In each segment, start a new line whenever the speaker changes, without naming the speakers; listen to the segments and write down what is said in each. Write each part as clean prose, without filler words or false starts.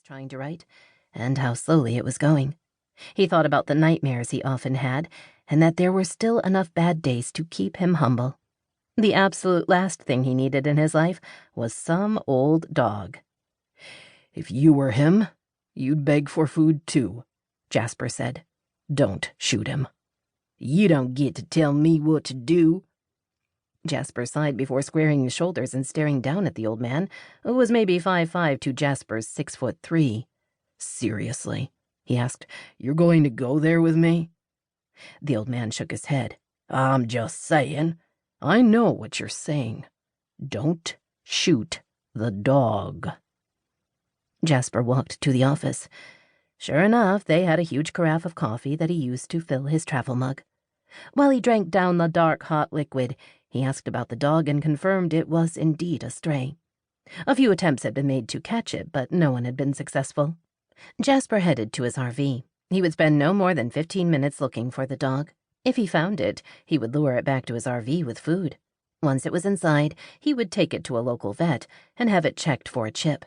trying to write, and how slowly it was going. He thought about the nightmares he often had, and that there were still enough bad days to keep him humble. The absolute last thing he needed in his life was some old dog.
"If you were him, you'd beg for food too," Jasper said. "Don't shoot him."
"You don't get to tell me what to do."
Jasper sighed before squaring his shoulders and staring down at the old man, who was maybe 5'5" to Jasper's 6'3".
"Seriously?" he asked. "You're going to go there with me?"
The old man shook his head.
"I'm just saying."
"I know what you're saying. Don't shoot the dog."
Jasper walked to the office. Sure enough, they had a huge carafe of coffee that he used to fill his travel mug. While he drank down the dark, hot liquid, he asked about the dog and confirmed it was indeed a stray. A few attempts had been made to catch it, but no one had been successful. Jasper headed to his RV. He would spend no more than 15 minutes looking for the dog. If he found it, he would lure it back to his RV with food. Once it was inside, he would take it to a local vet and have it checked for a chip.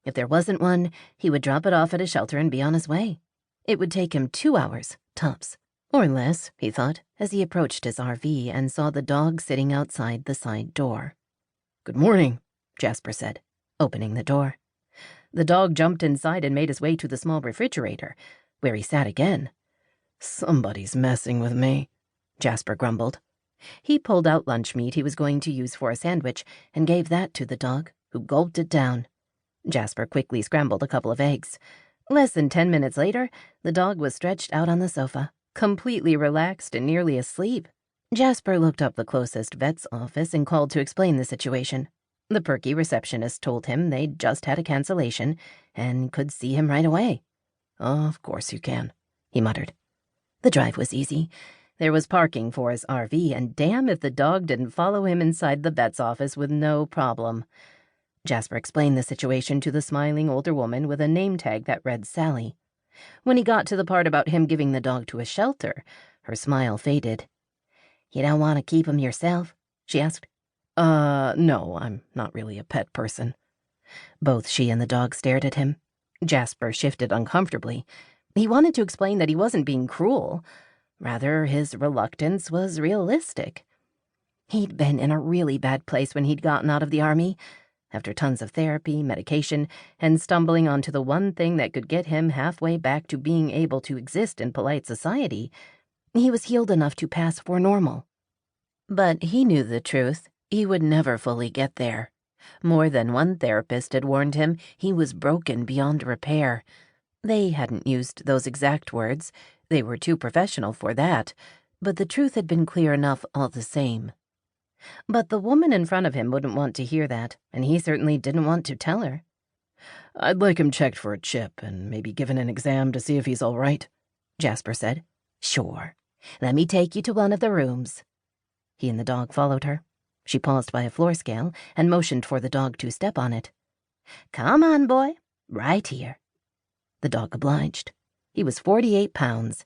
If there wasn't one, he would drop it off at a shelter and be on his way. It would take him 2 hours, tops. Or less, he thought, as he approached his RV and saw the dog sitting outside the side door.
"Good morning,"
Jasper said, opening the door. The dog jumped inside and made his way to the small refrigerator, where he sat again.
"Somebody's messing with me,"
Jasper grumbled. He pulled out lunch meat he was going to use for a sandwich and gave that to the dog, who gulped it down. Jasper quickly scrambled a couple of eggs. Less than 10 minutes later, the dog was stretched out on the sofa, completely relaxed and nearly asleep. Jasper looked up the closest vet's office and called to explain the situation. The perky receptionist told him they'd just had a cancellation and could see him right away.
"Of course you can,"
he muttered. The drive was easy. There was parking for his RV, and damn if the dog didn't follow him inside the vet's office with no problem. Jasper explained the situation to the smiling older woman with a name tag that read Sally. When he got to the part about him giving the dog to a shelter, her smile faded. "You don't want to keep him yourself?" she asked.
No, I'm not really a pet person."
Both she and the dog stared at him. Jasper shifted uncomfortably. He wanted to explain that he wasn't being cruel. Rather, his reluctance was realistic. He'd been in a really bad place when he'd gotten out of the army. After tons of therapy, medication, and stumbling onto the one thing that could get him halfway back to being able to exist in polite society, he was healed enough to pass for normal. But he knew the truth. He would never fully get there. More than one therapist had warned him he was broken beyond repair. They hadn't used those exact words. They were too professional for that. But the truth had been clear enough all the same. But the woman in front of him wouldn't want to hear that, and he certainly didn't want to tell her.
"I'd like him checked for a chip and maybe given an exam to see if he's all right,"
Jasper said. "Sure. Let me take you to one of the rooms." He and the dog followed her. She paused by a floor scale and motioned for the dog to step on it. "Come on, boy. Right here." The dog obliged. He was 48 pounds.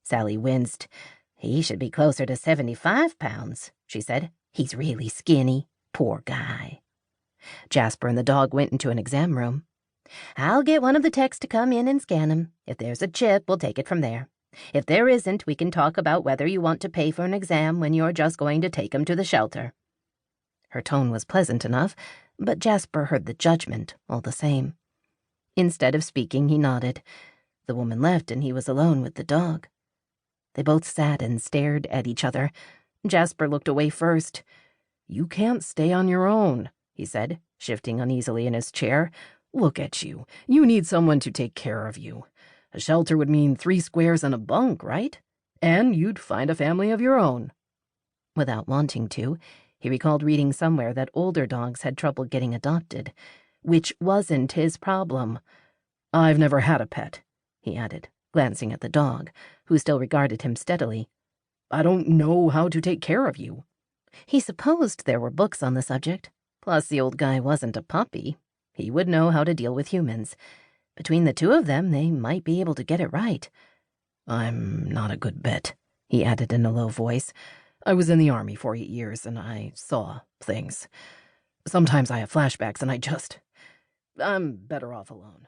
Sally winced. "He should be closer to 75 pounds, she said. "He's really skinny. Poor guy." Jasper and the dog went into an exam room. "I'll get one of the techs to come in and scan him. If there's a chip, we'll take it from there. If there isn't, we can talk about whether you want to pay for an exam when you're just going to take him to the shelter." Her tone was pleasant enough, but Jasper heard the judgment all the same. Instead of speaking, he nodded. The woman left, and he was alone with the dog. They both sat and stared at each other. Jasper looked away first.
"You can't stay on your own," he said, shifting uneasily in his chair. "Look at you. You need someone to take care of you. A shelter would mean 3 squares and a bunk, right? And you'd find a family of your own."
Without wanting to, he recalled reading somewhere that older dogs had trouble getting adopted, which wasn't his problem.
"I've never had a pet," he added,
glancing at the dog, who still regarded him steadily.
"I don't know how to take care of you."
He supposed there were books on the subject. Plus, the old guy wasn't a puppy. He would know how to deal with humans. Between the two of them, they might be able to get it right.
"I'm not a good bet," he added in a low voice. "I was in the army for 8 years, and I saw things. Sometimes I have flashbacks, and I'm better off alone."